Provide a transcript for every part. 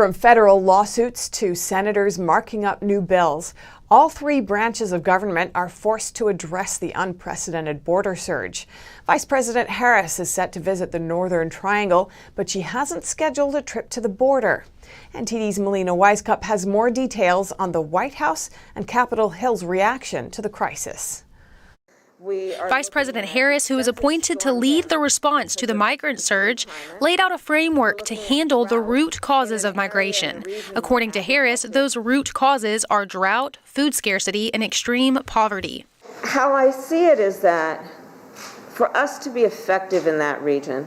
From federal lawsuits to senators marking up new bills, all three branches of government are forced to address the unprecedented border surge. Vice President Harris is set to visit the Northern Triangle, but she hasn't scheduled a trip to the border. NTD's Melina Wisecup has more details on the White House and Capitol Hill's reaction to the crisis. Vice President Harris, who is appointed to lead the response to the migrant surge, laid out a framework to handle the root causes of migration. According to Harris, those root causes are drought, food scarcity, and extreme poverty. How I see it is that for us to be effective in that region,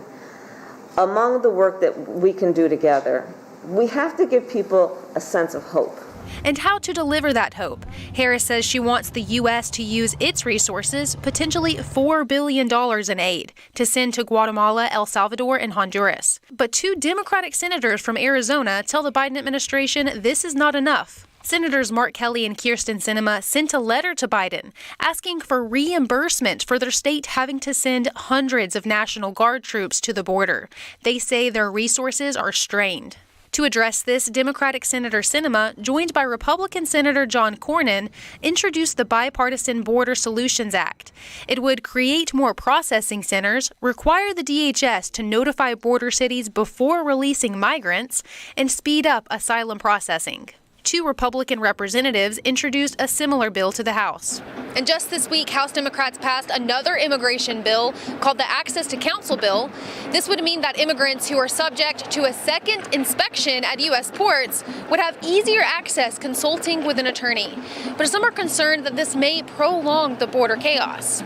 among the work that we can do together, we have to give people a sense of hope. And how to deliver that hope. Harris says she wants the U.S. to use its resources, potentially $4 billion in aid, to send to Guatemala, El Salvador, and Honduras. But two Democratic senators from Arizona tell the Biden administration this is not enough. Senators Mark Kelly and Kyrsten Sinema sent a letter to Biden asking for reimbursement for their state having to send hundreds of National Guard troops to the border. They say their resources are strained. To address this, Democratic Senator Sinema, joined by Republican Senator John Cornyn, introduced the Bipartisan Border Solutions Act. It would create more processing centers, require the DHS to notify border cities before releasing migrants, and speed up asylum processing. Two Republican representatives introduced a similar bill to the House. And just this week, House Democrats passed another immigration bill called the Access to Counsel Bill. This would mean that immigrants who are subject to a second inspection at U.S. ports would have easier access consulting with an attorney. But some are concerned that this may prolong the border chaos.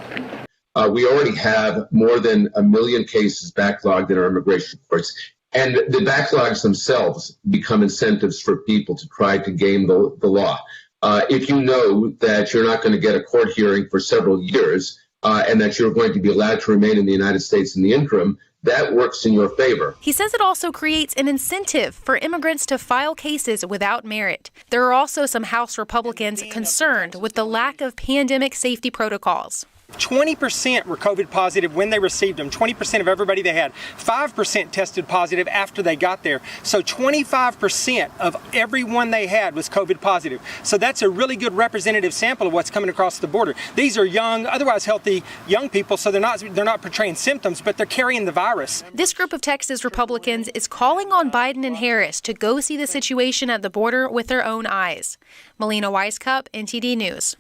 We already have more than 1 million cases backlogged in our immigration courts. And the backlogs themselves become incentives for people to try to game the law. If you know that you're not going to get a court hearing for several years and that you're going to be allowed to remain in the United States in the interim, that works in your favor. He says it also creates an incentive for immigrants to file cases without merit. There are also some House Republicans concerned with the lack of pandemic safety protocols. 20% were COVID positive when they received them. 20% of everybody they had. 5% tested positive after they got there. So 25% of everyone they had was COVID positive. So that's a really good representative sample of what's coming across the border. These are young, otherwise healthy young people, so they're not portraying symptoms, but they're carrying the virus. This group of Texas Republicans is calling on Biden and Harris to go see the situation at the border with their own eyes. Melina Wisecup, NTD News.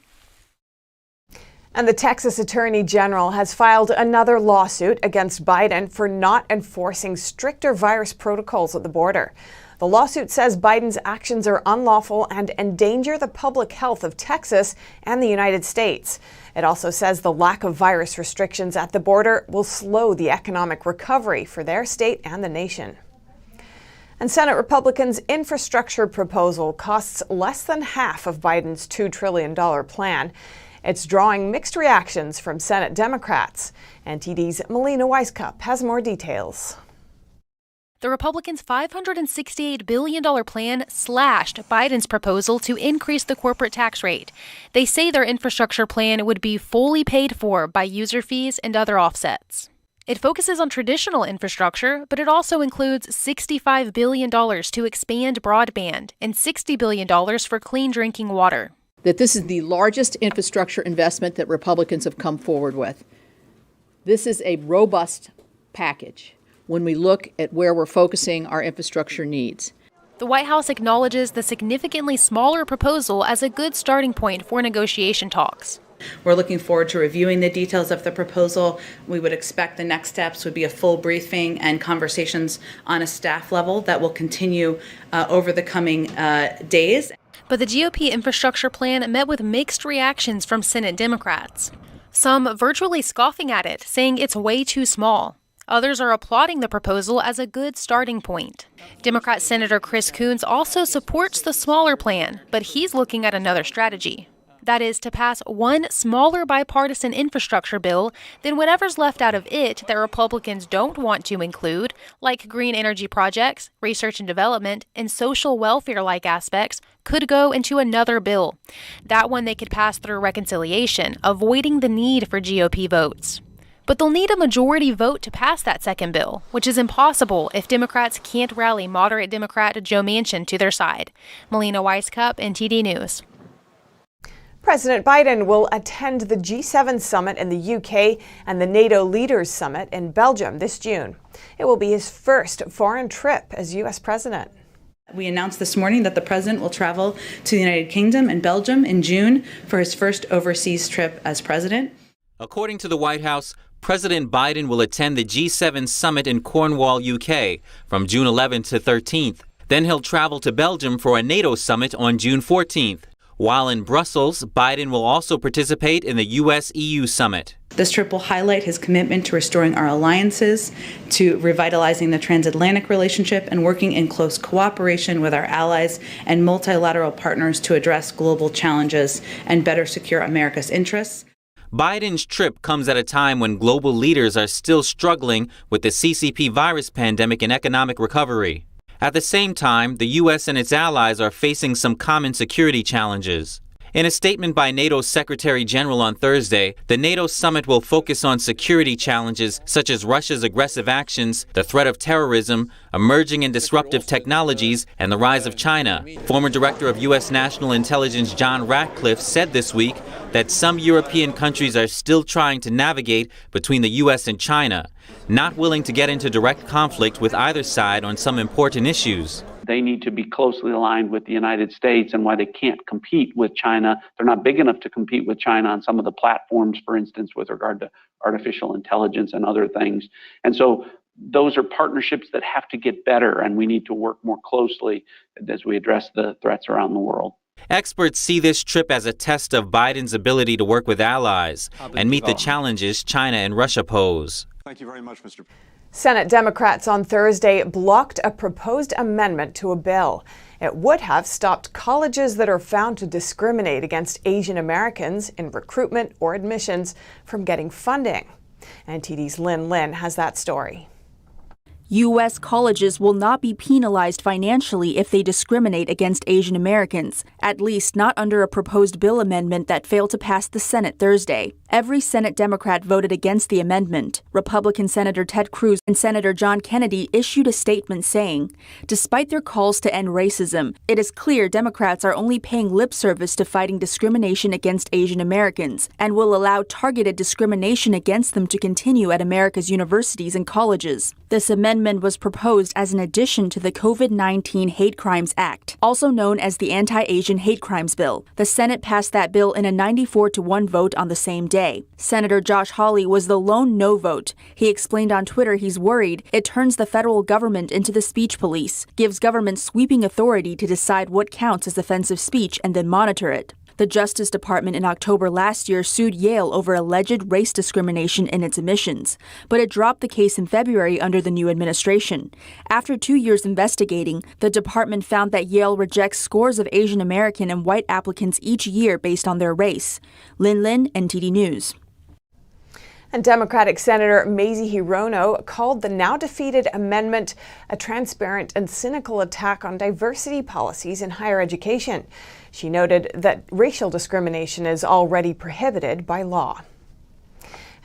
And the Texas Attorney General has filed another lawsuit against Biden for not enforcing stricter virus protocols at the border. The lawsuit says Biden's actions are unlawful and endanger the public health of Texas and the United States. It also says the lack of virus restrictions at the border will slow the economic recovery for their state and the nation. And Senate Republicans' infrastructure proposal costs less than half of Biden's $2 trillion plan. It's drawing mixed reactions from Senate Democrats. NTD's Melina Wisecup has more details. The Republicans' $568 billion plan slashed Biden's proposal to increase the corporate tax rate. They say their infrastructure plan would be fully paid for by user fees and other offsets. It focuses on traditional infrastructure, but it also includes $65 billion to expand broadband and $60 billion for clean drinking water. That this is the largest infrastructure investment that Republicans have come forward with. This is a robust package when we look at where we're focusing our infrastructure needs. The White House acknowledges the significantly smaller proposal as a good starting point for negotiation talks. We're looking forward to reviewing the details of the proposal. We would expect the next steps would be a full briefing and conversations on a staff level that will continue over the coming days. But the GOP infrastructure plan met with mixed reactions from Senate Democrats. Some virtually scoffing at it, saying it's way too small. Others are applauding the proposal as a good starting point. Democrat Senator Chris Coons also supports the smaller plan, but he's looking at another strategy. That is to pass one smaller bipartisan infrastructure bill, then whatever's left out of it that Republicans don't want to include, like green energy projects, research and development, and social welfare-like aspects, could go into another bill. That one they could pass through reconciliation, avoiding the need for GOP votes. But they'll need a majority vote to pass that second bill, which is impossible if Democrats can't rally moderate Democrat Joe Manchin to their side. Melina Weiskup, NTD News. President Biden will attend the G7 summit in the UK and the NATO Leaders Summit in Belgium this June. It will be his first foreign trip as U.S. president. We announced this morning that the president will travel to the United Kingdom and Belgium in June for his first overseas trip as president. According to the White House, President Biden will attend the G7 summit in Cornwall, UK, from June 11th to 13th. Then he'll travel to Belgium for a NATO summit on June 14th. While in Brussels, Biden will also participate in the U.S.-EU summit. This trip will highlight his commitment to restoring our alliances, to revitalizing the transatlantic relationship, and working in close cooperation with our allies and multilateral partners to address global challenges and better secure America's interests. Biden's trip comes at a time when global leaders are still struggling with the CCP virus pandemic and economic recovery. At the same time, the U.S. and its allies are facing some common security challenges. In a statement by NATO's Secretary General on Thursday, the NATO summit will focus on security challenges such as Russia's aggressive actions, the threat of terrorism, emerging and disruptive technologies, and the rise of China. Former Director of U.S. National Intelligence John Ratcliffe said this week that some European countries are still trying to navigate between the U.S. and China, not willing to get into direct conflict with either side on some important issues. They need to be closely aligned with the United States and why they can't compete with China. They're not big enough to compete with China on some of the platforms, for instance, with regard to artificial intelligence and other things. And so those are partnerships that have to get better, and we need to work more closely as we address the threats around the world. Experts see this trip as a test of Biden's ability to work with allies and meet the challenges China and Russia pose. Thank you very much, Mr. Senate Democrats on Thursday blocked a proposed amendment to a bill. It would have stopped colleges that are found to discriminate against Asian Americans in recruitment or admissions from getting funding. NTD's Lynn Lin has that story. U.S. colleges will not be penalized financially if they discriminate against Asian Americans, at least not under a proposed bill amendment that failed to pass the Senate Thursday. Every Senate Democrat voted against the amendment. Republican Senator Ted Cruz and Senator John Kennedy issued a statement saying, despite their calls to end racism, it is clear Democrats are only paying lip service to fighting discrimination against Asian Americans and will allow targeted discrimination against them to continue at America's universities and colleges. This amendment was proposed as an addition to the COVID-19 Hate Crimes Act, also known as the Anti-Asian Hate Crimes Bill. The Senate passed that bill in a 94-1 vote on the same day. Senator Josh Hawley was the lone no vote. He explained on Twitter he's worried it turns the federal government into the speech police, gives government sweeping authority to decide what counts as offensive speech and then monitor it. The Justice Department in October last year sued Yale over alleged race discrimination in its admissions, but it dropped the case in February under the new administration. After 2 years investigating, the department found that Yale rejects scores of Asian American and white applicants each year based on their race. Lynn Lin, NTD News. And Democratic Senator Mazie Hirono called the now-defeated amendment a transparent and cynical attack on diversity policies in higher education. She noted that racial discrimination is already prohibited by law.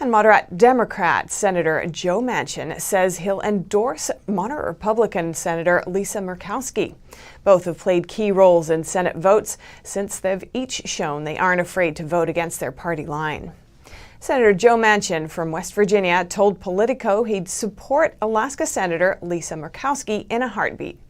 And moderate Democrat Senator Joe Manchin says he'll endorse moderate Republican Senator Lisa Murkowski. Both have played key roles in Senate votes since they've each shown they aren't afraid to vote against their party line. Senator Joe Manchin from West Virginia told Politico he'd support Alaska Senator Lisa Murkowski in a heartbeat.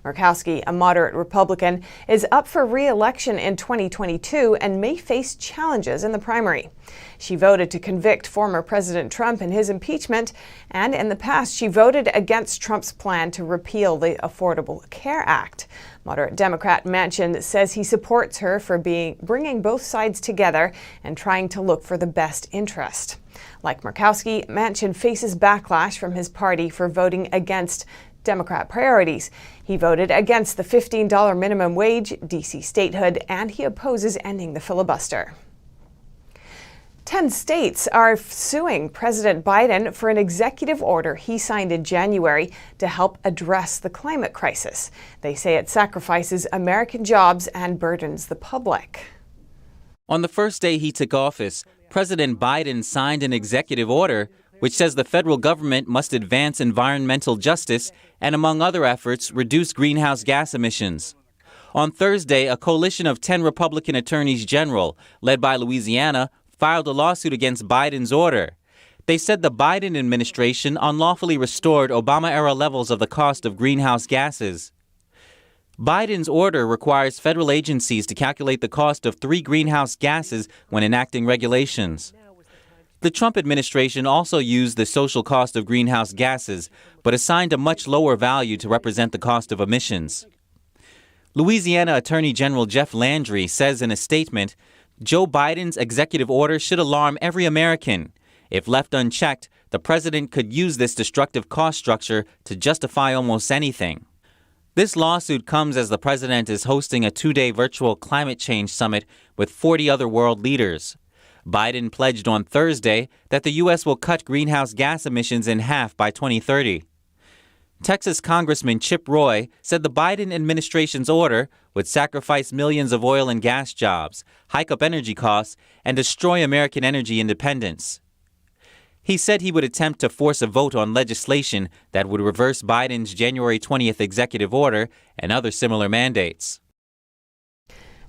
Murkowski, a moderate Republican, is up for re-election in 2022 and may face challenges in the primary. She voted to convict former President Trump in his impeachment, and in the past she voted against Trump's plan to repeal the Affordable Care Act. Moderate Democrat Manchin says he supports her for bringing both sides together and trying to look for the best interest. Like Murkowski, Manchin faces backlash from his party for voting against Democrat priorities. He voted against the $15 minimum wage, D.C. statehood, and he opposes ending the filibuster. 10 states are suing President Biden for an executive order he signed in January to help address the climate crisis. They say it sacrifices American jobs and burdens the public. On the first day he took office, President Biden signed an executive order which says the federal government must advance environmental justice and, among other efforts, reduce greenhouse gas emissions. On Thursday, a coalition of 10 Republican attorneys general, led by Louisiana, filed a lawsuit against Biden's order. They said the Biden administration unlawfully restored Obama-era levels of the cost of greenhouse gases. Biden's order requires federal agencies to calculate the cost of 3 greenhouse gases when enacting regulations. The Trump administration also used the social cost of greenhouse gases, but assigned a much lower value to represent the cost of emissions. Louisiana Attorney General Jeff Landry says in a statement, Joe Biden's executive order should alarm every American. If left unchecked, the president could use this destructive cost structure to justify almost anything. This lawsuit comes as the president is hosting a 2-day virtual climate change summit with 40 other world leaders. Biden pledged on Thursday that the U.S. will cut greenhouse gas emissions in half by 2030. Texas Congressman Chip Roy said the Biden administration's order would sacrifice millions of oil and gas jobs, hike up energy costs, and destroy American energy independence. He said he would attempt to force a vote on legislation that would reverse Biden's January 20th executive order and other similar mandates.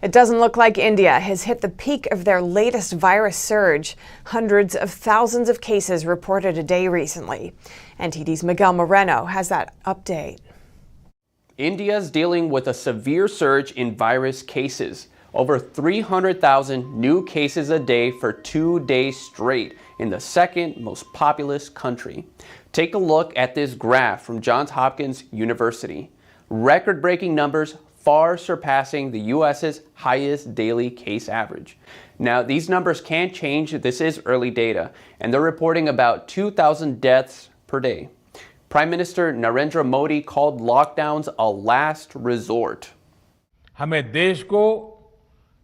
It doesn't look like India has hit the peak of their latest virus surge. Hundreds of thousands of cases reported a day recently. NTD's Miguel Moreno has that update. India's dealing with a severe surge in virus cases. Over 300,000 new cases a day for 2 days straight in the second most populous country. Take a look at this graph from Johns Hopkins University. Record-breaking numbers far surpassing the U.S.'s highest daily case average. Now, these numbers can change. This is early data, and they're reporting about 2,000 deaths per day. Prime Minister Narendra Modi called lockdowns a last resort. हमें देश को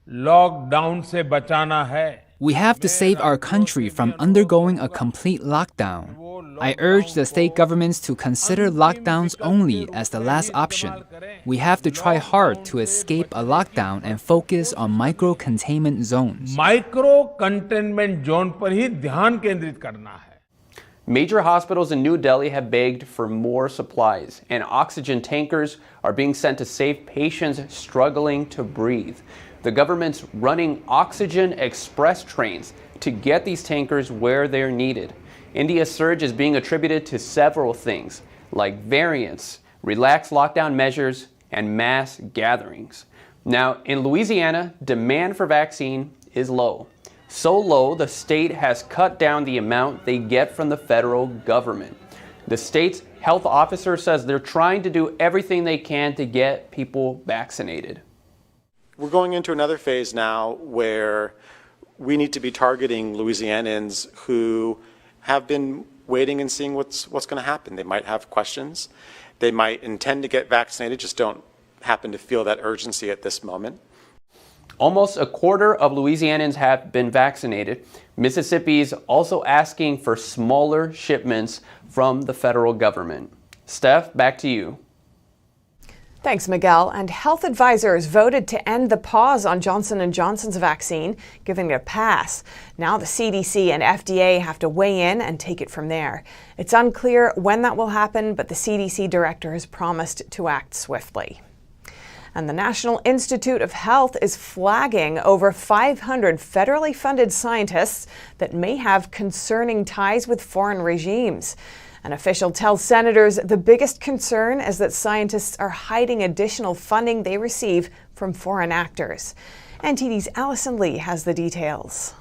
lockdown से बचाना है. We have to save our country from undergoing a complete lockdown. I urge the state governments to consider lockdowns only as the last option. We have to try hard to escape a lockdown and focus on micro-containment zones. Micro-containment zone पर ही ध्यान केंद्रित करना है. Major hospitals in New Delhi have begged for more supplies, and oxygen tankers are being sent to save patients struggling to breathe. The government's running oxygen express trains to get these tankers where they're needed. India's surge is being attributed to several things, like variants, relaxed lockdown measures, and mass gatherings. Now, in Louisiana, demand for vaccine is low. So low, the state has cut down the amount they get from the federal government. The state's health officer says they're trying to do everything they can to get people vaccinated. We're going into another phase now where we need to be targeting Louisianans who have been waiting and seeing what's going to happen. They might have questions. They might intend to get vaccinated, just don't happen to feel that urgency at this moment. Almost a quarter of Louisianans have been vaccinated. Mississippi's also asking for smaller shipments from the federal government. Steph, back to you. Thanks, Miguel. And health advisors voted to end the pause on Johnson & Johnson's vaccine, giving it a pass. Now the CDC and FDA have to weigh in and take it from there. It's unclear when that will happen, but the CDC director has promised to act swiftly. And the National Institute of Health is flagging over 500 federally funded scientists that may have concerning ties with foreign regimes. An official tells senators the biggest concern is that scientists are hiding additional funding they receive from foreign actors. NTD's Allison Lee has the details.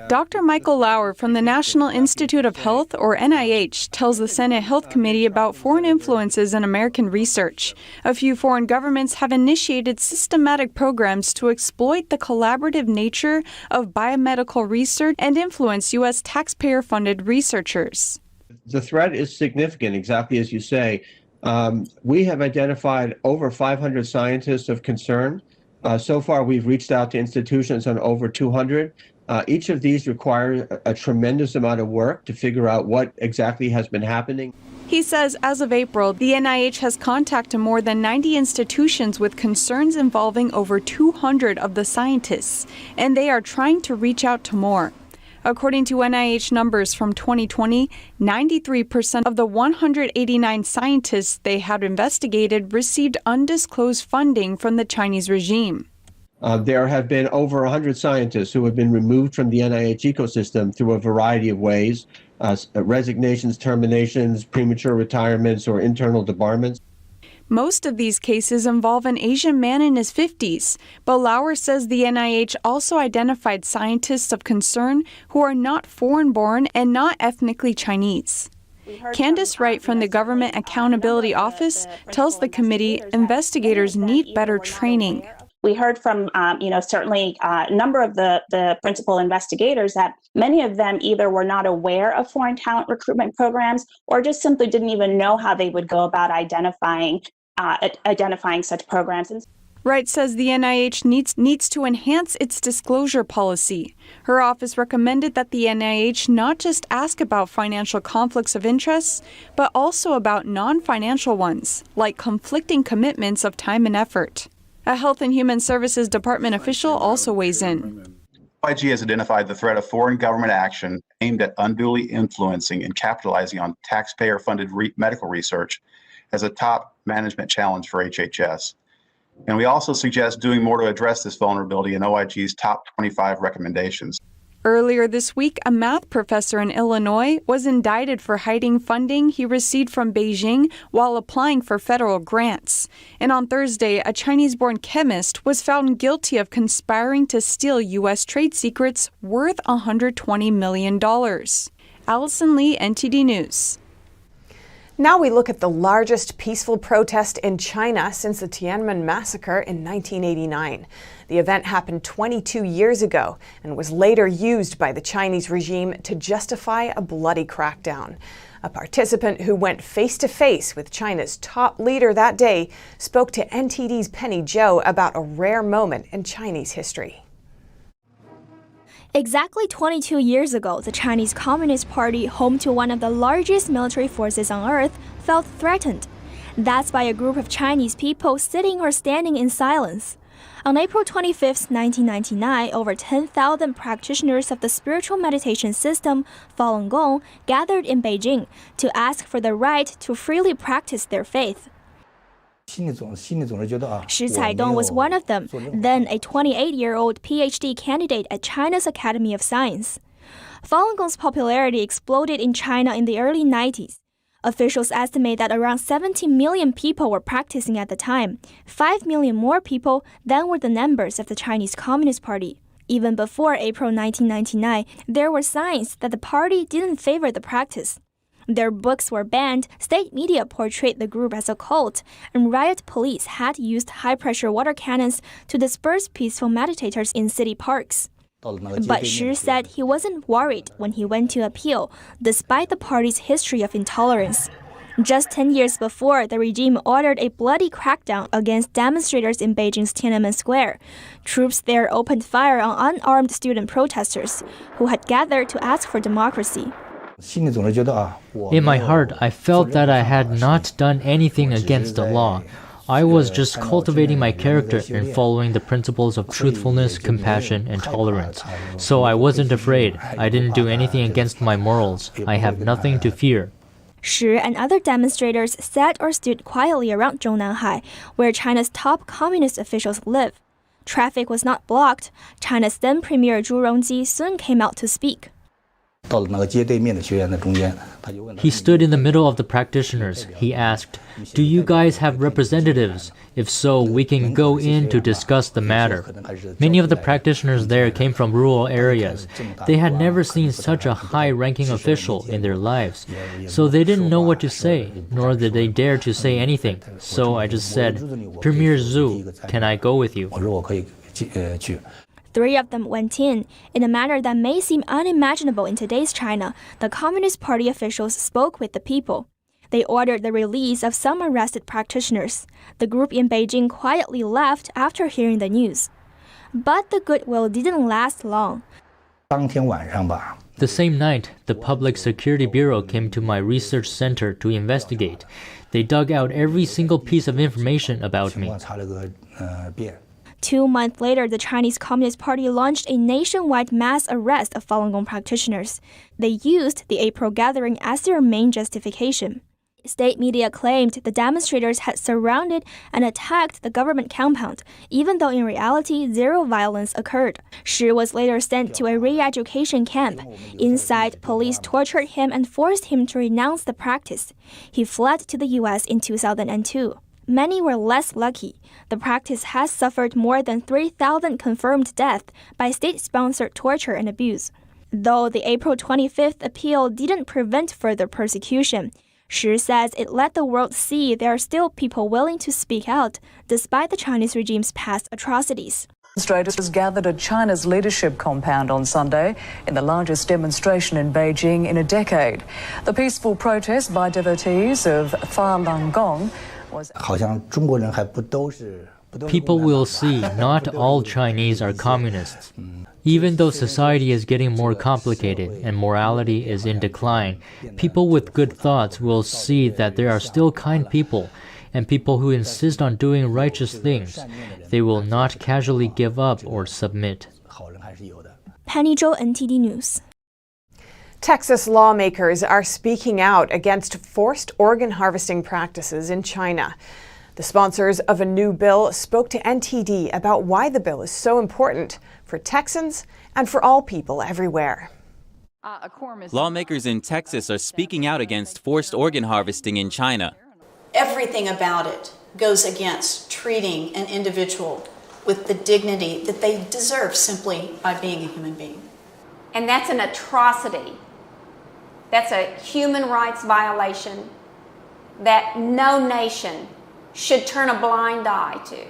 Dr. Michael Lauer from the National Institute of Health, or NIH, tells the Senate Health Committee about foreign influences in American research. A few foreign governments have initiated systematic programs to exploit the collaborative nature of biomedical research and influence U.S. taxpayer-funded researchers. The threat is significant, exactly as you say. We have identified over 500 scientists of concern. So far, we've reached out to institutions on over 200. Each of these requires a tremendous amount of work to figure out what exactly has been happening. He says as of April, the NIH has contacted more than 90 institutions with concerns involving over 200 of the scientists, and they are trying to reach out to more. According to NIH numbers from 2020, 93% of the 189 scientists they had investigated received undisclosed funding from the Chinese regime. There have been over 100 scientists who have been removed from the NIH ecosystem through a variety of ways, resignations, terminations, premature retirements, or internal debarments. Most of these cases involve an Asian man in his 50s, but Lauer says the NIH also identified scientists of concern who are not foreign-born and not ethnically Chinese. Candace Wright from the Government Accountability Office tells the committee investigators need better training. We heard from, certainly a number of the principal investigators that many of them either were not aware of foreign talent recruitment programs or just simply didn't even know how they would go about identifying such programs. Wright says the NIH needs to enhance its disclosure policy. Her office recommended that the NIH not just ask about financial conflicts of interest, but also about non-financial ones, like conflicting commitments of time and effort. A Health and Human Services Department official also weighs in. OIG has identified the threat of foreign government action aimed at unduly influencing and capitalizing on taxpayer-funded medical research as a top management challenge for HHS. And we also suggest doing more to address this vulnerability in OIG's top 25 recommendations. Earlier this week, a math professor in Illinois was indicted for hiding funding he received from Beijing while applying for federal grants. And on Thursday, a Chinese-born chemist was found guilty of conspiring to steal U.S. trade secrets worth $120 million. Allison Lee, NTD News. Now we look at the largest peaceful protest in China since the Tiananmen massacre in 1989. The event happened 22 years ago and was later used by the Chinese regime to justify a bloody crackdown. A participant who went face-to-face with China's top leader that day spoke to NTD's Penny Zhou about a rare moment in Chinese history. Exactly 22 years ago, the Chinese Communist Party, home to one of the largest military forces on earth, felt threatened. That's by a group of Chinese people sitting or standing in silence. On April 25, 1999, over 10,000 practitioners of the spiritual meditation system Falun Gong gathered in Beijing to ask for the right to freely practice their faith. Shi Caidong was one of them, then a 28-year-old PhD candidate at China's Academy of Science. Falun Gong's popularity exploded in China in the early 90s. Officials estimate that around 17 million people were practicing at the time, 5 million more people than were the members of the Chinese Communist Party. Even before April 1999, there were signs that the party didn't favor the practice. Their books were banned, state media portrayed the group as a cult, and riot police had used high-pressure water cannons to disperse peaceful meditators in city parks. But Shi said he wasn't worried when he went to appeal, despite the party's history of intolerance. Just 10 years before, the regime ordered a bloody crackdown against demonstrators in Beijing's Tiananmen Square. Troops there opened fire on unarmed student protesters who had gathered to ask for democracy. In my heart, I felt that I had not done anything against the law. I was just cultivating my character and following the principles of truthfulness, compassion, and tolerance. So I wasn't afraid. I didn't do anything against my morals. I have nothing to fear. Shi and other demonstrators sat or stood quietly around Zhongnanhai, where China's top communist officials live. Traffic was not blocked. China's then Premier Zhu Rongji soon came out to speak. He stood in the middle of the practitioners. He asked, "Do you guys have representatives? If so, we can go in to discuss the matter." Many of the practitioners there came from rural areas. They had never seen such a high-ranking official in their lives. So they didn't know what to say, nor did they dare to say anything. So I just said, "Premier Zhu, can I go with you?" 3 of them went in a manner that may seem unimaginable in today's China. The Communist Party officials spoke with the people. They ordered the release of some arrested practitioners. The group in Beijing quietly left after hearing the news. But the goodwill didn't last long. The same night, the Public Security Bureau came to my research center to investigate. They dug out every single piece of information about me. 2 months later, the Chinese Communist Party launched a nationwide mass arrest of Falun Gong practitioners. They used the April gathering as their main justification. State media claimed the demonstrators had surrounded and attacked the government compound, even though in reality zero violence occurred. Shi was later sent to a re-education camp. Inside, police tortured him and forced him to renounce the practice. He fled to the U.S. in 2002. Many were less lucky. The practice has suffered more than 3,000 confirmed deaths by state-sponsored torture and abuse. Though the April 25th appeal didn't prevent further persecution, Shi says it let the world see there are still people willing to speak out, despite the Chinese regime's past atrocities. Demonstrators gathered at China's leadership compound on Sunday in the largest demonstration in Beijing in a decade. The peaceful protest by devotees of Falun Gong was... People will see not all Chinese are communists. Even though society is getting more complicated and morality is in decline, people with good thoughts will see that there are still kind people and people who insist on doing righteous things. They will not casually give up or submit. Penny Zhou, NTD News. Texas lawmakers are speaking out against forced organ harvesting practices in China. The sponsors of a new bill spoke to NTD about why the bill is so important for Texans and for all people everywhere. Lawmakers in Texas are speaking out against forced organ harvesting in China. Everything about it goes against treating an individual with the dignity that they deserve simply by being a human being. And that's an atrocity. That's a human rights violation that no nation should turn a blind eye to.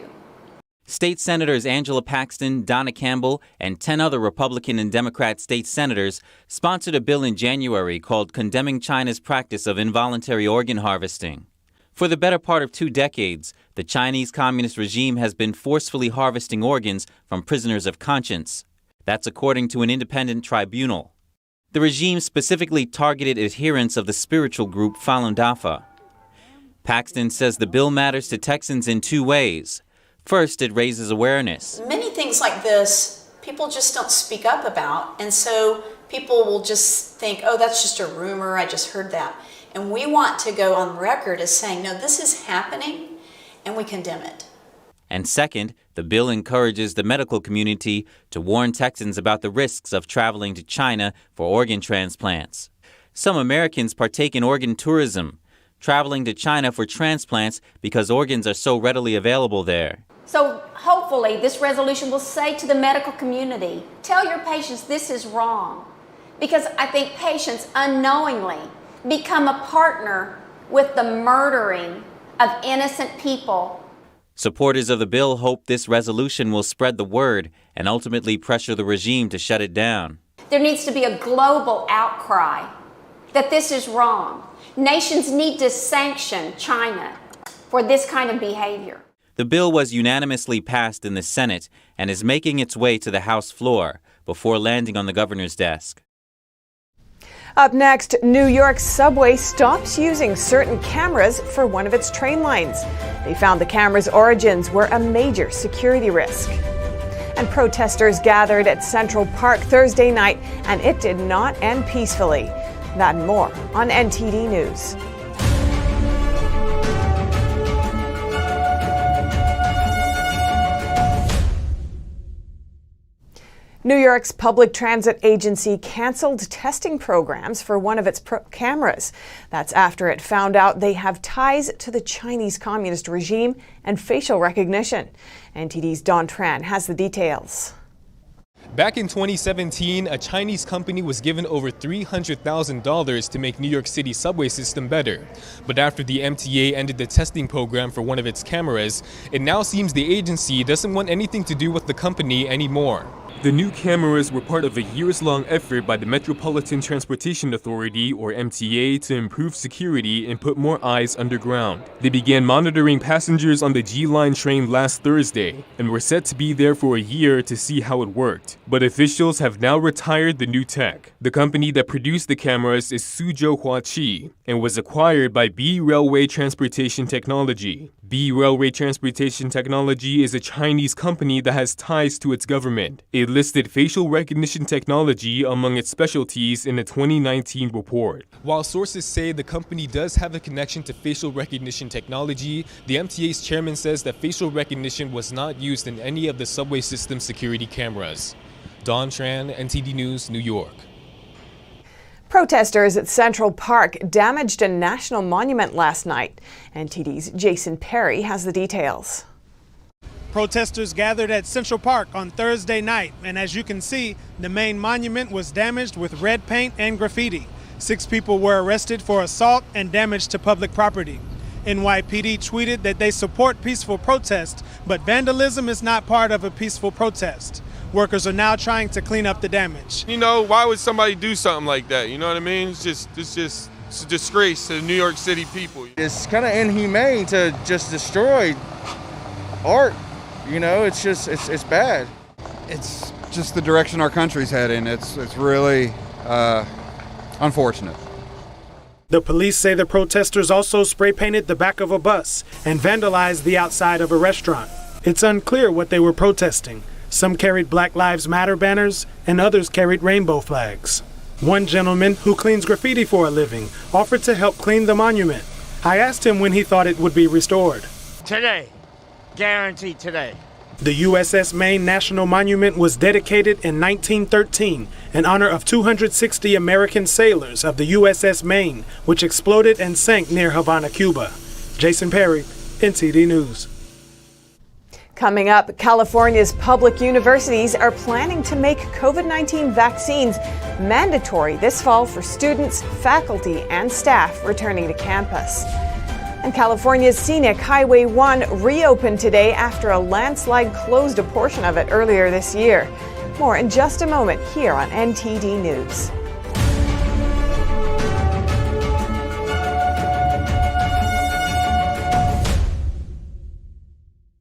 State Senators Angela Paxton, Donna Campbell, and 10 other Republican and Democrat state senators sponsored a bill in January called Condemning China's Practice of Involuntary Organ Harvesting. For the better part of 2 decades, the Chinese Communist regime has been forcefully harvesting organs from prisoners of conscience. That's according to an independent tribunal. The regime specifically targeted adherents of the spiritual group Falun Dafa. Paxton says the bill matters to Texans in 2 ways. First, it raises awareness. Many things like this, people just don't speak up about, and so people will just think, oh, that's just a rumor, I just heard that. And we want to go on record as saying, no, this is happening, and we condemn it. And second, the bill encourages the medical community to warn Texans about the risks of traveling to China for organ transplants. Some Americans partake in organ tourism, traveling to China for transplants because organs are so readily available there. So hopefully this resolution will say to the medical community, tell your patients this is wrong. Because I think patients unknowingly become a partner with the murdering of innocent people. Supporters of the bill hope this resolution will spread the word and ultimately pressure the regime to shut it down. There needs to be a global outcry that this is wrong. Nations need to sanction China for this kind of behavior. The bill was unanimously passed in the Senate and is making its way to the House floor before landing on the governor's desk. Up next, New York's subway stops using certain cameras for one of its train lines. They found the camera's origins were a major security risk. And protesters gathered at Central Park Thursday night, and it did not end peacefully. That and more on NTD News. New York's public transit agency canceled testing programs for one of its cameras. That's after it found out they have ties to the Chinese Communist regime and facial recognition. NTD's Don Tran has the details. Back in 2017, a Chinese company was given over $300,000 to make New York City's subway system better. But after the MTA ended the testing program for one of its cameras, it now seems the agency doesn't want anything to do with the company anymore. The new cameras were part of a years-long effort by the Metropolitan Transportation Authority, or MTA, to improve security and put more eyes underground. They began monitoring passengers on the G-Line train last Thursday and were set to be there for a year to see how it worked. But officials have now retired the new tech. The company that produced the cameras is Suzhou Huaqi and was acquired by B Railway Transportation Technology. B Railway Transportation Technology is a Chinese company that has ties to its government. It listed facial recognition technology among its specialties in a 2019 report. While sources say the company does have a connection to facial recognition technology, the MTA's chairman says that facial recognition was not used in any of the subway system security cameras. Don Tran, NTD News, New York. Protesters at Central Park damaged a national monument last night. NTD's Jason Perry has the details. Protesters gathered at Central Park on Thursday night, and as you can see, the main monument was damaged with red paint and graffiti. 6 people were arrested for assault and damage to public property. NYPD tweeted that they support peaceful protest, but vandalism is not part of a peaceful protest. Workers are now trying to clean up the damage. You know, why would somebody do something like that? You know what I mean? It's a disgrace to the New York City people. It's kind of inhumane to just destroy art. You know, it's bad. It's just the direction our country's heading. It's really unfortunate. The police say the protesters also spray painted the back of a bus and vandalized the outside of a restaurant. It's unclear what they were protesting. Some carried Black Lives Matter banners and others carried rainbow flags. One gentleman who cleans graffiti for a living offered to help clean the monument. I asked him when he thought it would be restored. Today. Guaranteed today. The USS Maine National Monument was dedicated in 1913 in honor of 260 American sailors of the USS Maine, which exploded and sank near Havana, Cuba. Jason Perry, NTD News. Coming up, California's public universities are planning to make COVID-19 vaccines mandatory this fall for students, faculty, and staff returning to campus. And California's Scenic Highway 1 reopened today after a landslide closed a portion of it earlier this year. More in just a moment here on NTD News.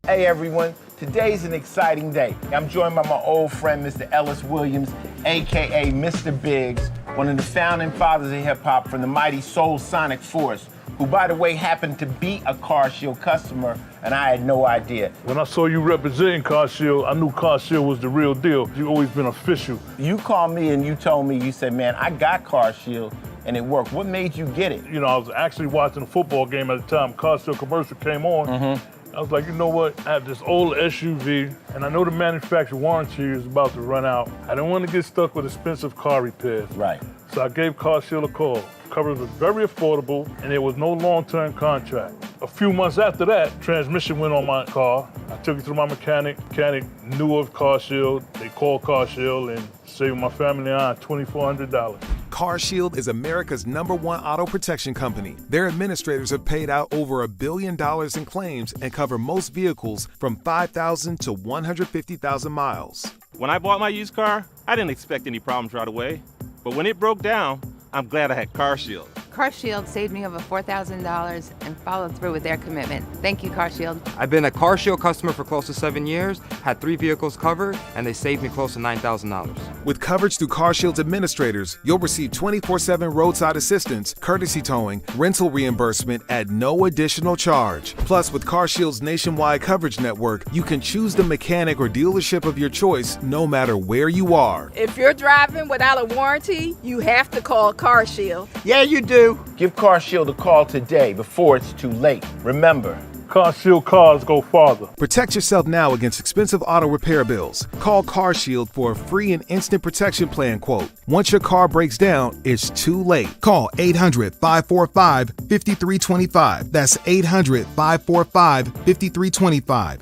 Hey everyone, today's an exciting day. I'm joined by my old friend, Mr. Ellis Williams, AKA Mr. Biggs, one of the founding fathers of hip hop from the mighty Soul Sonic Force, who by the way happened to be a CarShield customer, and I had no idea. When I saw you representing CarShield, I knew CarShield was the real deal. You've always been official. You called me and you told me, you said, man, I got CarShield and it worked. What made you get it? You know, I was actually watching a football game at the time. CarShield commercial came on. I was like, you know what? I have this old SUV, and I know the manufacturer warranty is about to run out. I don't want to get stuck with expensive car repairs. Right. So I gave CarShield a call. Coverage was very affordable, and there was no long-term contract. A few months after that, transmission went on my car. I took it to my mechanic. Mechanic knew of CarShield. They called CarShield and saved my family on $2,400. CarShield is America's #1 auto protection company. Their administrators have paid out over $1 billion in claims and cover most vehicles from 5,000 to 150,000 miles. When I bought my used car, I didn't expect any problems right away. But when it broke down, I'm glad I had CarShield. CarShield saved me over $4,000 and followed through with their commitment. Thank you, CarShield. I've been a CarShield customer for close to 7 years, had 3 vehicles covered, and they saved me close to $9,000. With coverage through CarShield's administrators, you'll receive 24/7 roadside assistance, courtesy towing, rental reimbursement at no additional charge. Plus, with CarShield's nationwide coverage network, you can choose the mechanic or dealership of your choice no matter where you are. If you're driving without a warranty, you have to call CarShield. Yeah, you do. Give CarShield a call today before it's too late. Remember, CarShield cars go farther. Protect yourself now against expensive auto repair bills. Call CarShield for a free and instant protection plan quote. Once your car breaks down, it's too late. Call 800-545-5325. That's 800-545-5325.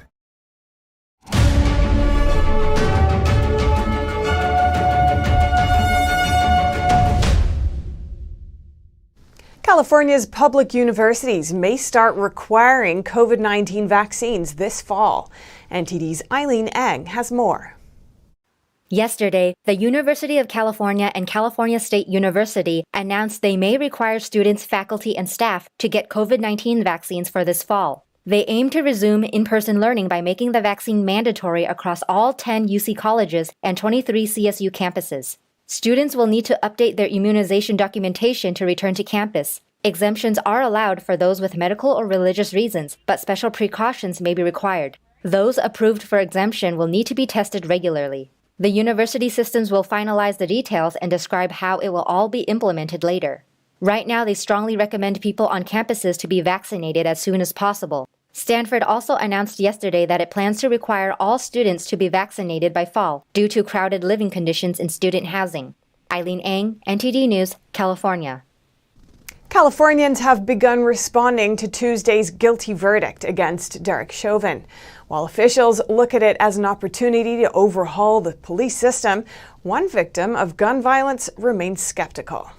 California's public universities may start requiring COVID-19 vaccines this fall. NTD's Eileen Eng has more. Yesterday, the University of California and California State University announced they may require students, faculty, and staff to get COVID-19 vaccines for this fall. They aim to resume in-person learning by making the vaccine mandatory across all 10 UC colleges and 23 CSU campuses. Students will need to update their immunization documentation to return to campus. Exemptions are allowed for those with medical or religious reasons, but special precautions may be required. Those approved for exemption will need to be tested regularly. The university systems will finalize the details and describe how it will all be implemented later. Right now, they strongly recommend people on campuses to be vaccinated as soon as possible. Stanford also announced yesterday that it plans to require all students to be vaccinated by fall due to crowded living conditions in student housing. Eileen Ang, NTD News, California. Californians have begun responding to Tuesday's guilty verdict against Derek Chauvin. While officials look at it as an opportunity to overhaul the police system, one victim of gun violence remains skeptical.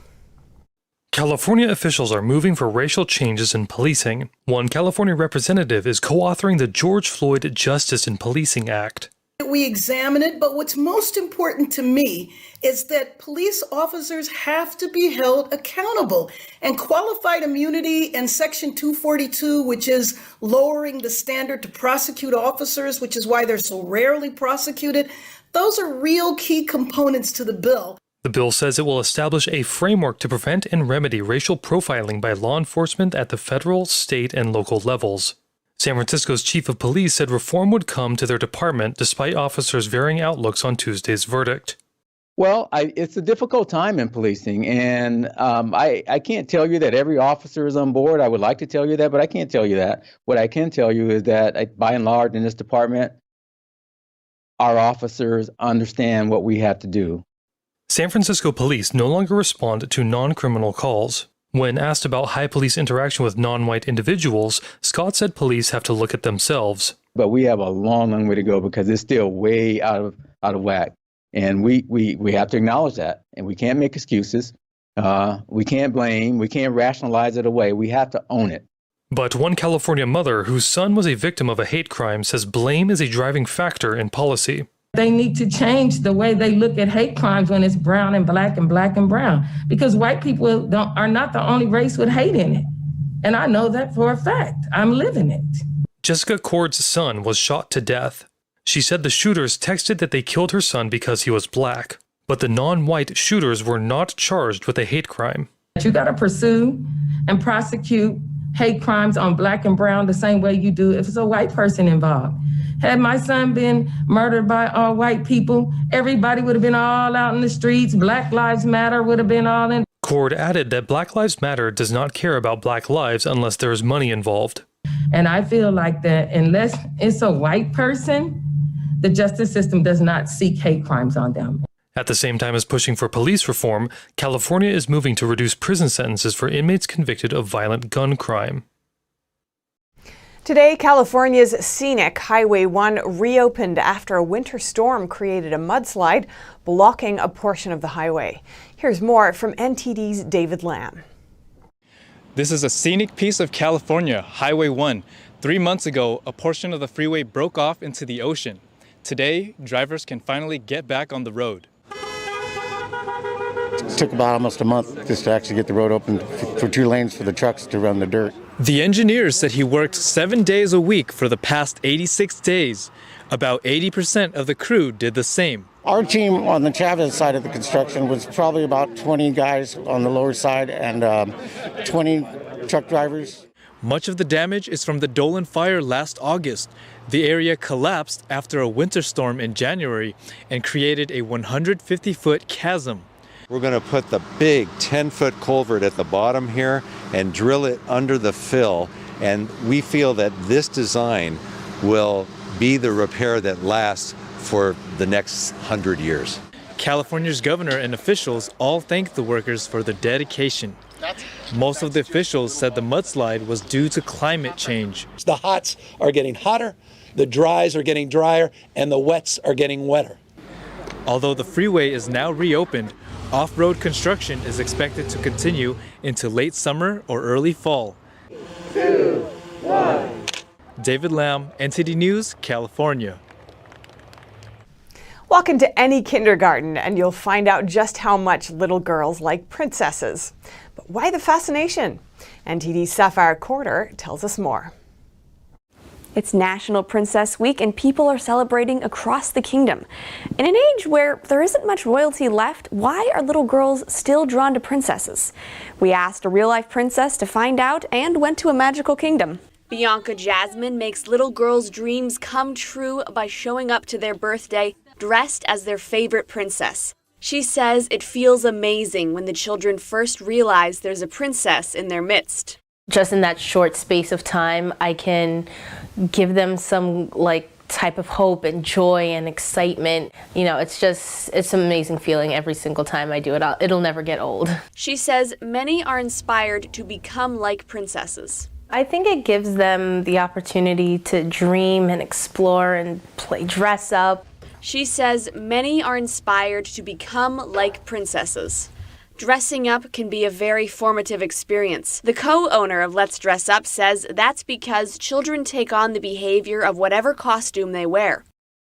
California officials are moving for racial changes in policing. One California representative is co-authoring the George Floyd Justice in Policing Act. We examine it, but what's most important to me is that police officers have to be held accountable. And qualified immunity and Section 242, which is lowering the standard to prosecute officers, which is why they're so rarely prosecuted, those are real key components to the bill. The bill says it will establish a framework to prevent and remedy racial profiling by law enforcement at the federal, state, and local levels. San Francisco's chief of police said reform would come to their department despite officers' varying outlooks on Tuesday's verdict. Well, it's a difficult time in policing, and I can't tell you that every officer is on board. I would like to tell you that, but I can't tell you that. What I can tell you is that, by and large, in this department, our officers understand what we have to do. San Francisco police no longer respond to non-criminal calls. When asked about high police interaction with non-white individuals, Scott said police have to look at themselves. But we have a long, long way to go because it's still way out of whack. And we have to acknowledge that. And we can't make excuses. We can't blame. We can't rationalize it away. We have to own it. But one California mother whose son was a victim of a hate crime says blame is a driving factor in policy. They need to change the way they look at hate crimes when it's brown and black and black and brown, because white people are not the only race with hate in it. And I know that for a fact. I'm living it. Jessica Cord's son was shot to death. She said the shooters texted that they killed her son because he was black, but the non-white shooters were not charged with a hate crime. You got to pursue and prosecute hate crimes on black and brown the same way you do if it's a white person involved. Had my son been murdered by all white people, everybody would have been all out in the streets. Black Lives Matter would have been all in. Cord added that Black Lives Matter does not care about black lives unless there is money involved. And I feel like that unless it's a white person, the justice system does not seek hate crimes on them. At the same time as pushing for police reform, California is moving to reduce prison sentences for inmates convicted of violent gun crime. Today, California's Scenic Highway 1 reopened after a winter storm created a mudslide, blocking a portion of the highway. Here's more from NTD's David Lamb. This is a scenic piece of California, Highway 1. 3 months ago, a portion of the freeway broke off into the ocean. Today, drivers can finally get back on the road. It took about almost a month just to actually get the road open for 2 lanes for the trucks to run the dirt. The engineer said he worked 7 days a week for the past 86 days. About 80% of the crew did the same. Our team on the Chavez side of the construction was probably about 20 guys on the lower side and 20 truck drivers. Much of the damage is from the Dolan fire last August. The area collapsed after a winter storm in January and created a 150-foot chasm. We're going to put the big 10-foot culvert at the bottom here and drill it under the fill. And we feel that this design will be the repair that lasts for the next 100 years. California's governor and officials all thanked the workers for their dedication. Most of the officials said the mudslide was due to climate change. The hots are getting hotter, the dries are getting drier, and the wets are getting wetter. Although the freeway is now reopened, off-road construction is expected to continue into late summer or early fall. 2, 1. David Lamb, NTD News, California. Walk into any kindergarten and you'll find out just how much little girls like princesses. But why the fascination? NTD's Sapphire Quarter tells us more. It's National Princess Week and people are celebrating across the kingdom. In an age where there isn't much royalty left, why are little girls still drawn to princesses? We asked a real-life princess to find out and went to a magical kingdom. Bianca Jasmine makes little girls' dreams come true by showing up to their birthday dressed as their favorite princess. She says it feels amazing when the children first realize there's a princess in their midst. Just in that short space of time, I can give them some type of hope and joy and excitement. You know, it's an amazing feeling every single time I do it. It'll never get old. She says many are inspired to become like princesses. I think it gives them the opportunity to dream and explore and play dress up. She says many are inspired to become like princesses. Dressing up can be a very formative experience. The co-owner of Let's Dress Up says that's because children take on the behavior of whatever costume they wear.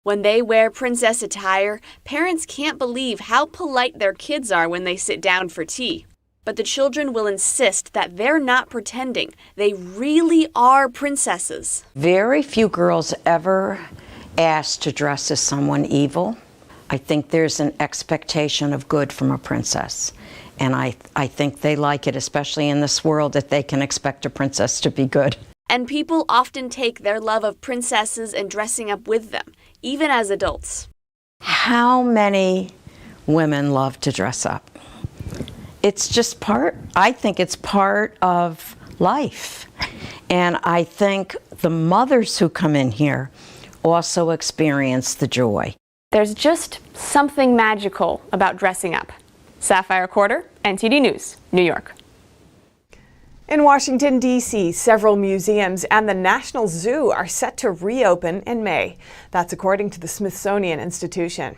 When they wear princess attire, parents can't believe how polite their kids are when they sit down for tea. But the children will insist that they're not pretending. They really are princesses. Very few girls ever asked to dress as someone evil. I think there's an expectation of good from a princess. And I think they like it, especially in this world, that they can expect a princess to be good. And people often take their love of princesses and dressing up with them, even as adults. How many women love to dress up? It's just I think it's part of life. And I think the mothers who come in here also experience the joy. There's just something magical about dressing up. Sapphire Quarter, NTD News, New York. In Washington, D.C., several museums and the National Zoo are set to reopen in May. That's according to the Smithsonian Institution.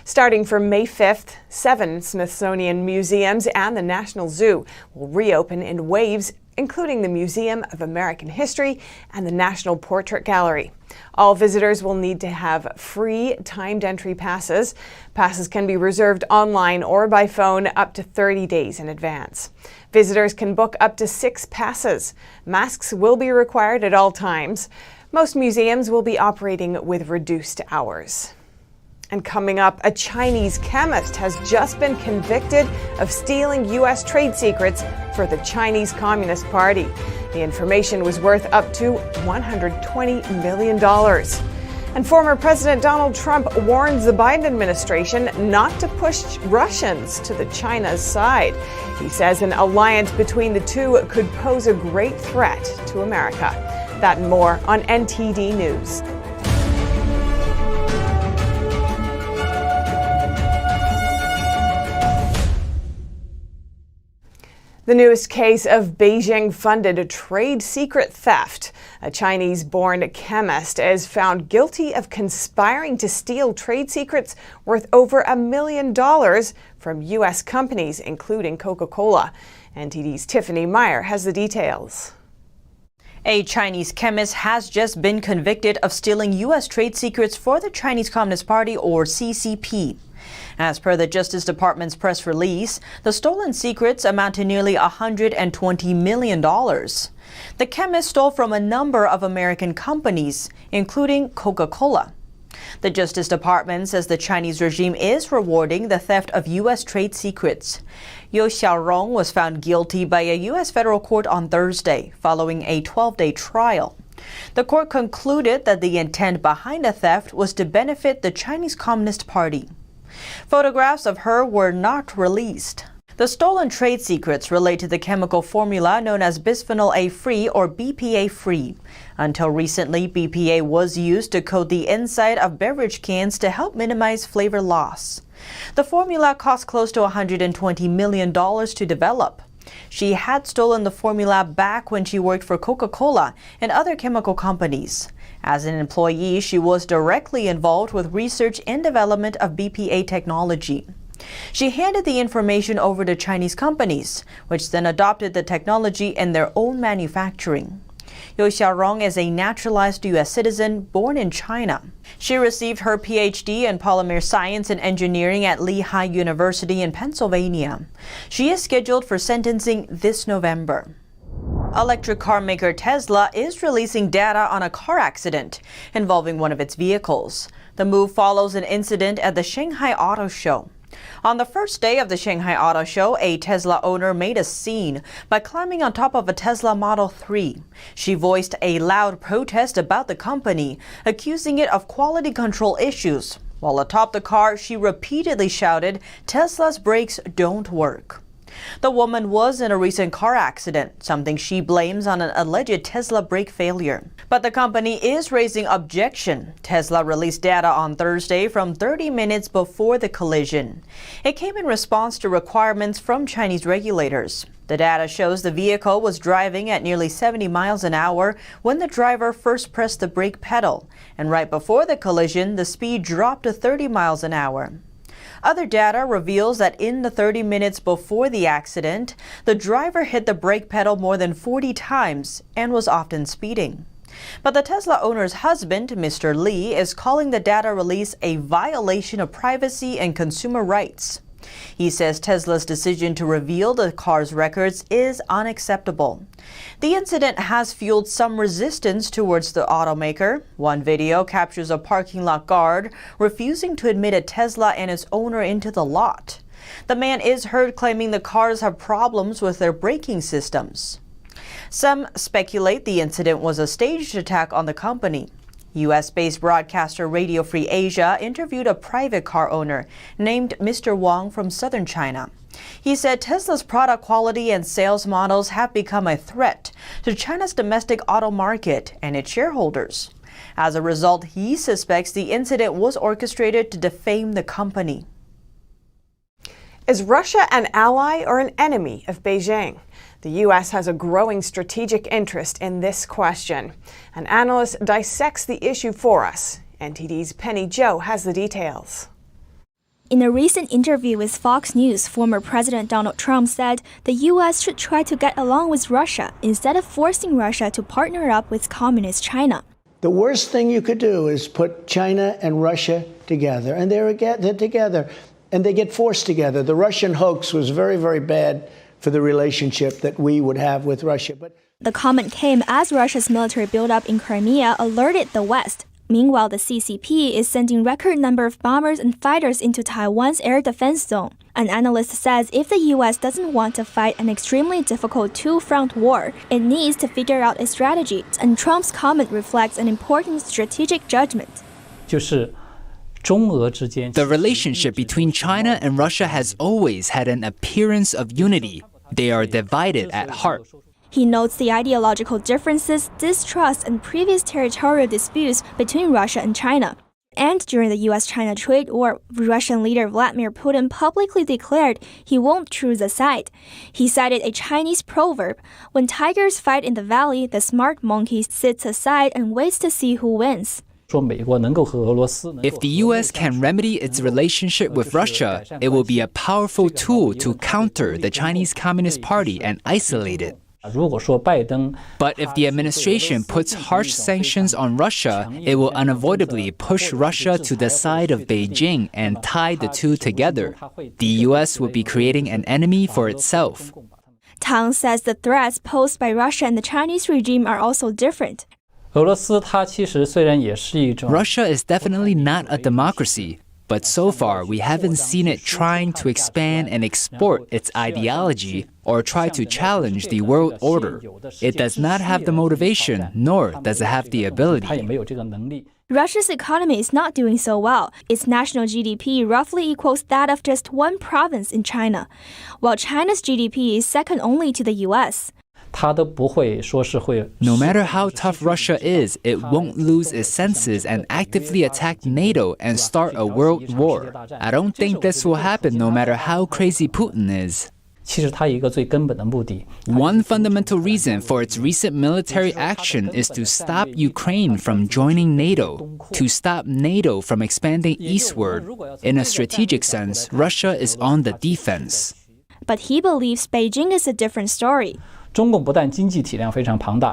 Starting from May 5th, 7 Smithsonian museums and the National Zoo will reopen in waves, including the Museum of American History and the National Portrait Gallery. All visitors will need to have free timed entry passes. Passes can be reserved online or by phone up to 30 days in advance. Visitors can book up to 6 passes. Masks will be required at all times. Most museums will be operating with reduced hours. And coming up, a Chinese chemist has just been convicted of stealing U.S. trade secrets for the Chinese Communist Party. The information was worth up to $120 million. And former President Donald Trump warns the Biden administration not to push Russians to the China's side. He says an alliance between the two could pose a great threat to America. That and more on NTD News. The newest case of Beijing-funded trade secret theft. A Chinese-born chemist is found guilty of conspiring to steal trade secrets worth over $1 million from U.S. companies, including Coca-Cola. NTD's Tiffany Meyer has the details. A Chinese chemist has just been convicted of stealing U.S. trade secrets for the Chinese Communist Party, or CCP. As per the Justice Department's press release, the stolen secrets amount to nearly $120 million. The chemist stole from a number of American companies, including Coca-Cola. The Justice Department says the Chinese regime is rewarding the theft of U.S. trade secrets. Yo Xiaorong was found guilty by a U.S. federal court on Thursday, following a 12-day trial. The court concluded that the intent behind the theft was to benefit the Chinese Communist Party. Photographs of her were not released. The stolen trade secrets relate to the chemical formula known as bisphenol A-free, or BPA-free. Until recently, BPA was used to coat the inside of beverage cans to help minimize flavor loss. The formula cost close to $120 million to develop. She had stolen the formula back when she worked for Coca-Cola and other chemical companies. As an employee, she was directly involved with research and development of BPA technology. She handed the information over to Chinese companies, which then adopted the technology in their own manufacturing. Liu Xiaorong is a naturalized U.S. citizen born in China. She received her PhD in polymer science and engineering at Lehigh University in Pennsylvania. She is scheduled for sentencing this November. Electric car maker Tesla is releasing data on a car accident involving one of its vehicles. The move follows an incident at the Shanghai Auto Show. On the first day of the Shanghai Auto Show, a Tesla owner made a scene by climbing on top of a Tesla Model 3. She voiced a loud protest about the company, accusing it of quality control issues. While atop the car, she repeatedly shouted, "Tesla's brakes don't work." The woman was in a recent car accident, something she blames on an alleged Tesla brake failure. But the company is raising objection. Tesla released data on Thursday from 30 minutes before the collision. It came in response to requirements from Chinese regulators. The data shows the vehicle was driving at nearly 70 miles an hour when the driver first pressed the brake pedal, and right before the collision, the speed dropped to 30 miles an hour. Other data reveals that in the 30 minutes before the accident, the driver hit the brake pedal more than 40 times and was often speeding. But the Tesla owner's husband, Mr. Li, is calling the data release a violation of privacy and consumer rights. He says Tesla's decision to reveal the car's records is unacceptable. The incident has fueled some resistance towards the automaker. One video captures a parking lot guard refusing to admit a Tesla and its owner into the lot. The man is heard claiming the cars have problems with their braking systems. Some speculate the incident was a staged attack on the company. U.S.-based broadcaster Radio Free Asia interviewed a private car owner named Mr. Wang from southern China. He said Tesla's product quality and sales models have become a threat to China's domestic auto market and its shareholders. As a result, he suspects the incident was orchestrated to defame the company. Is Russia an ally or an enemy of Beijing? The U.S. has a growing strategic interest in this question. An analyst dissects the issue for us. NTD's Penny Zhou has the details. In a recent interview with Fox News, former President Donald Trump said the U.S. should try to get along with Russia instead of forcing Russia to partner up with Communist China. The worst thing you could do is put China and Russia together, and they're together, and they get forced together. The Russian hoax was very, very bad for the relationship that we would have with Russia. But the comment came as Russia's military buildup in Crimea alerted the West. Meanwhile, the CCP is sending record number of bombers and fighters into Taiwan's air defense zone. An analyst says if the U.S. doesn't want to fight an extremely difficult two-front war, it needs to figure out a strategy, and Trump's comment reflects an important strategic judgment. The relationship between China and Russia has always had an appearance of unity. They are divided at heart. He notes the ideological differences, distrust, and previous territorial disputes between Russia and China. And during the U.S.-China trade war, Russian leader Vladimir Putin publicly declared he won't choose a side. He cited a Chinese proverb, "When tigers fight in the valley, the smart monkey sits aside and waits to see who wins." If the U.S. can remedy its relationship with Russia, it will be a powerful tool to counter the Chinese Communist Party and isolate it. But if the administration puts harsh sanctions on Russia, it will unavoidably push Russia to the side of Beijing and tie the two together. The U.S. will be creating an enemy for itself. Tang says the threats posed by Russia and the Chinese regime are also different. Russia is definitely not a democracy, but so far we haven't seen it trying to expand and export its ideology or try to challenge the world order. It does not have the motivation, nor does it have the ability. Russia's economy is not doing so well. Its national GDP roughly equals that of just one province in China, while China's GDP is second only to the U.S. No matter how tough Russia is, it won't lose its senses and actively attack NATO and start a world war. I don't think this will happen no matter how crazy Putin is. One fundamental reason for its recent military action is to stop Ukraine from joining NATO, to stop NATO from expanding eastward. In a strategic sense, Russia is on the defense. But he believes Beijing is a different story.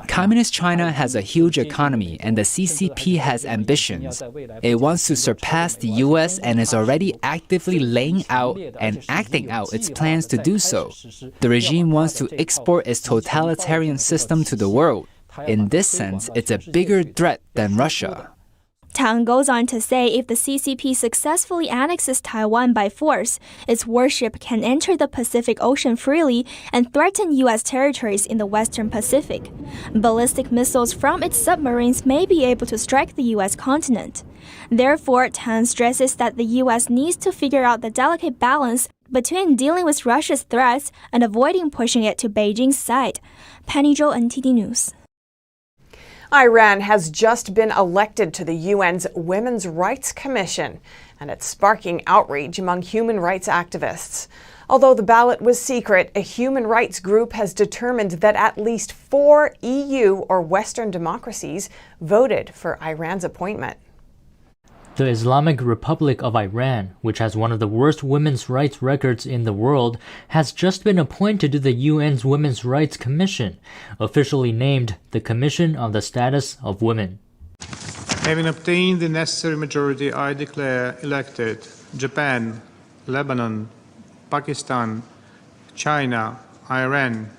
Communist China has a huge economy and the CCP has ambitions. It wants to surpass the US and is already actively laying out and acting out its plans to do so. The regime wants to export its totalitarian system to the world. In this sense, it's a bigger threat than Russia. Tang goes on to say if the CCP successfully annexes Taiwan by force, its warship can enter the Pacific Ocean freely and threaten U.S. territories in the Western Pacific. Ballistic missiles from its submarines may be able to strike the U.S. continent. Therefore, Tang stresses that the U.S. needs to figure out the delicate balance between dealing with Russia's threats and avoiding pushing it to Beijing's side. Penny Zhou, NTD News. Iran has just been elected to the UN's Women's Rights Commission, and it's sparking outrage among human rights activists. Although the ballot was secret, a human rights group has determined that at least 4 EU or Western democracies voted for Iran's appointment. The Islamic Republic of Iran, which has one of the worst women's rights records in the world, has just been appointed to the UN's Women's Rights Commission, officially named the Commission on the Status of Women. Having obtained the necessary majority, I declare elected Japan, Lebanon, Pakistan, China, Iran,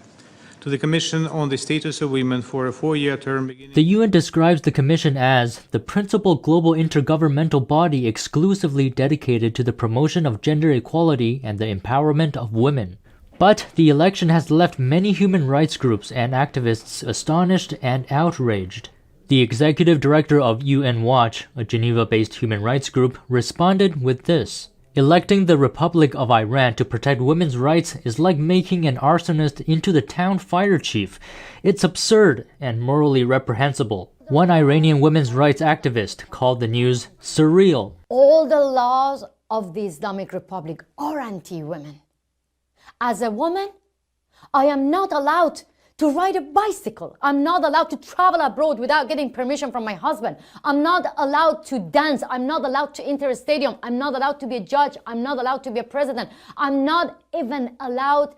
to the Commission on the Status of Women for a 4-year term beginning. The UN describes the Commission as the principal global intergovernmental body exclusively dedicated to the promotion of gender equality and the empowerment of women. But the election has left many human rights groups and activists astonished and outraged. The executive director of UN Watch, a Geneva-based human rights group, responded with this. Electing the Republic of Iran to protect women's rights is like making an arsonist into the town fire chief. It's absurd and morally reprehensible. One Iranian women's rights activist called the news surreal. All the laws of the Islamic Republic are anti-women. As a woman, I am not allowed to ride a bicycle. I'm not allowed to travel abroad without getting permission from my husband. I'm not allowed to dance. I'm not allowed to enter a stadium. I'm not allowed to be a judge. I'm not allowed to be a president. I'm not even allowed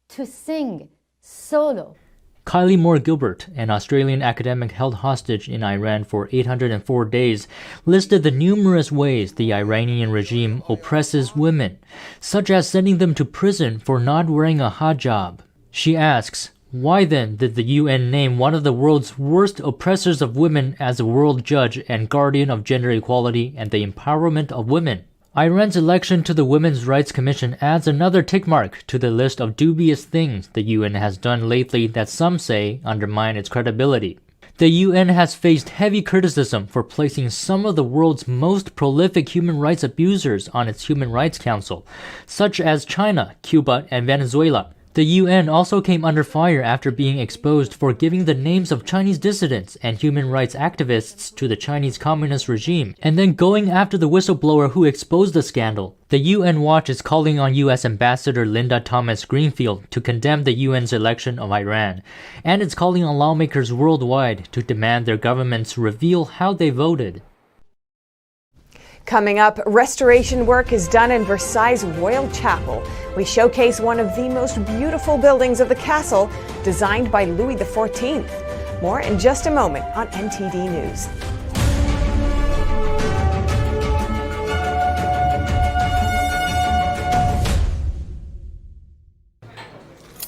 to sing solo. Kylie Moore Gilbert, an Australian academic held hostage in Iran for 804 days, listed the numerous ways the Iranian regime oppresses women, such as sending them to prison for not wearing a hijab. She asks, why then did the UN name one of the world's worst oppressors of women as a world judge and guardian of gender equality and the empowerment of women? Iran's election to the Women's Rights Commission adds another tick mark to the list of dubious things the UN has done lately that some say undermine its credibility. The UN has faced heavy criticism for placing some of the world's most prolific human rights abusers on its Human Rights Council, such as China, Cuba, and Venezuela. The UN also came under fire after being exposed for giving the names of Chinese dissidents and human rights activists to the Chinese Communist regime, and then going after the whistleblower who exposed the scandal. The UN Watch is calling on U.S. Ambassador Linda Thomas-Greenfield to condemn the UN's election of Iran, and it's calling on lawmakers worldwide to demand their governments reveal how they voted. Coming up, restoration work is done in Versailles' Royal Chapel. We showcase one of the most beautiful buildings of the castle, designed by Louis XIV. More in just a moment on NTD News.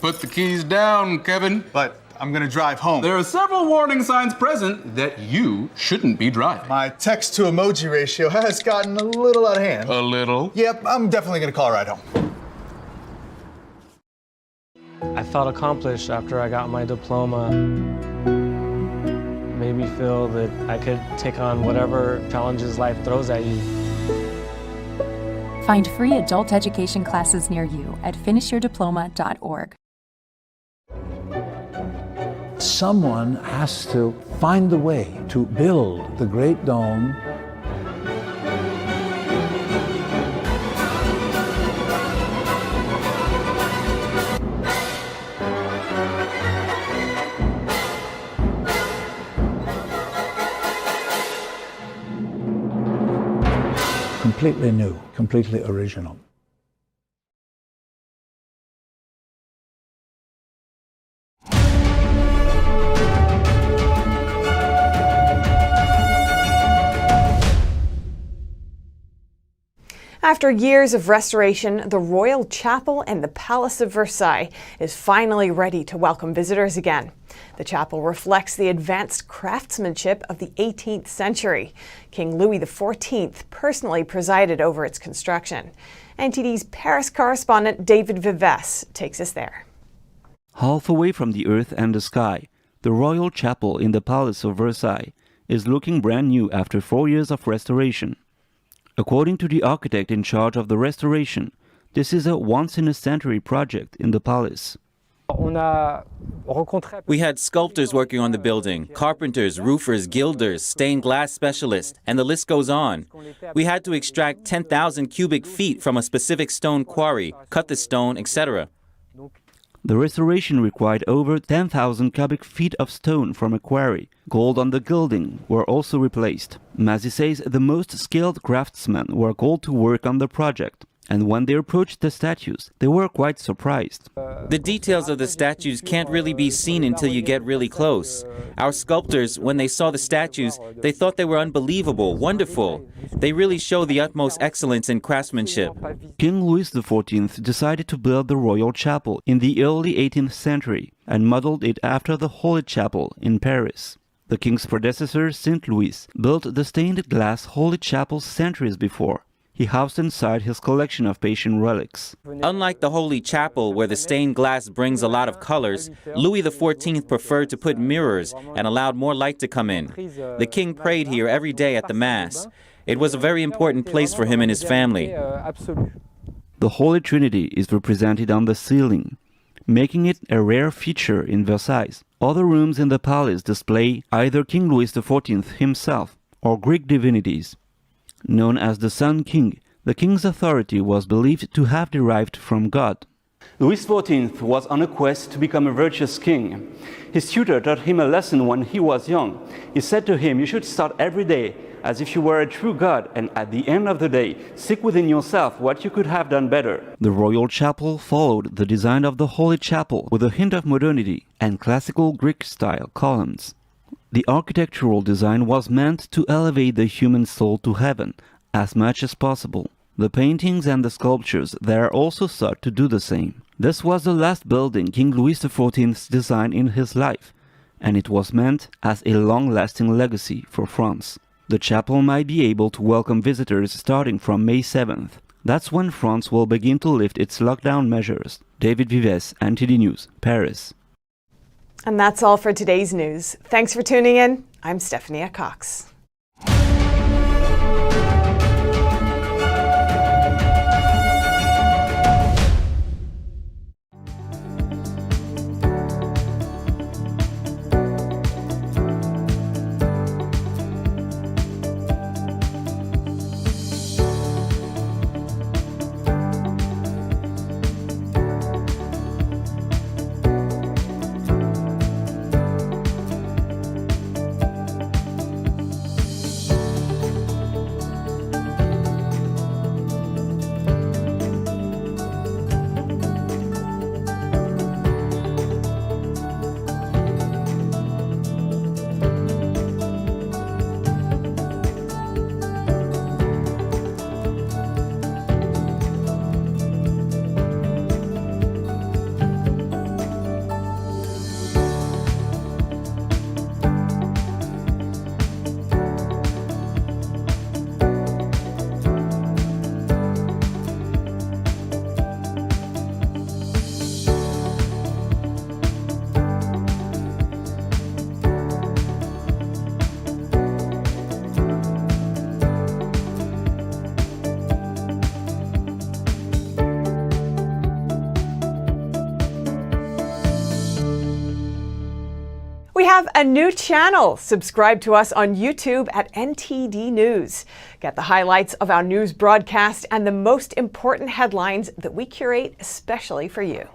Put the keys down, Kevin. But I'm gonna drive home. There are several warning signs present that you shouldn't be driving. My text to emoji ratio has gotten a little out of hand. A little? Yep, I'm definitely gonna call a ride home. I felt accomplished after I got my diploma. Made me feel that I could take on whatever challenges life throws at you. Find free adult education classes near you at finishyourdiploma.org. Someone has to find the way to build the Great Dome. Completely new, completely original. After years of restoration, the Royal Chapel in the Palace of Versailles is finally ready to welcome visitors again. The chapel reflects the advanced craftsmanship of the 18th century. King Louis XIV personally presided over its construction. NTD's Paris correspondent David Vives takes us there. Half away from the earth and the sky, the Royal Chapel in the Palace of Versailles is looking brand new after 4 years of restoration. According to the architect in charge of the restoration, this is a once-in-a-century project in the palace. We had sculptors working on the building, carpenters, roofers, gilders, stained glass specialists, and the list goes on. We had to extract 10,000 cubic feet from a specific stone quarry, cut the stone, etc. The restoration required over 10,000 cubic feet of stone from a quarry. Gold on the gilding were also replaced. Mazzi says the most skilled craftsmen were called to work on the project, and when they approached the statues, they were quite surprised. The details of the statues can't really be seen until you get really close. Our sculptors, when they saw the statues, they thought they were unbelievable, wonderful. They really show the utmost excellence in craftsmanship. King Louis XIV decided to build the Royal Chapel in the early 18th century and modeled it after the Holy Chapel in Paris. The king's predecessor, St. Louis, built the stained glass Holy Chapel centuries before. He housed inside his collection of patient relics. Unlike the Holy Chapel, where the stained glass brings a lot of colors, Louis XIV preferred to put mirrors and allowed more light to come in. The king prayed here every day at the Mass. It was a very important place for him and his family. The Holy Trinity is represented on the ceiling, making it a rare feature in Versailles. Other rooms in the palace display either King Louis XIV himself or Greek divinities. Known as the Sun King, the king's authority was believed to have derived from God. Louis XIV was on a quest to become a virtuous king. His tutor taught him a lesson when he was young. He said to him, "You should start every day as if you were a true God, and at the end of the day, seek within yourself what you could have done better." The Royal Chapel followed the design of the Holy Chapel with a hint of modernity and classical Greek-style columns. The architectural design was meant to elevate the human soul to heaven as much as possible. The paintings and the sculptures there also sought to do the same. This was the last building King Louis XIV designed in his life, and it was meant as a long-lasting legacy for France. The chapel might be able to welcome visitors starting from May 7th. That's when France will begin to lift its lockdown measures. David Vives, NTD News, Paris. And that's all for today's news. Thanks for tuning in. I'm Stephanie Cox. We have a new channel. Subscribe to us on YouTube at NTD News. Get the highlights of our news broadcast and the most important headlines that we curate especially for you.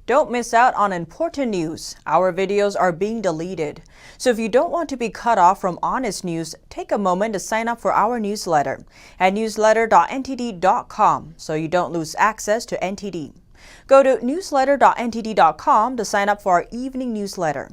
Don't miss out on important news. Our videos are being deleted. So if you don't want to be cut off from honest news, take a moment to sign up for our newsletter at newsletter.ntd.com so you don't lose access to NTD. Go to newsletter.ntd.com to sign up for our evening newsletter.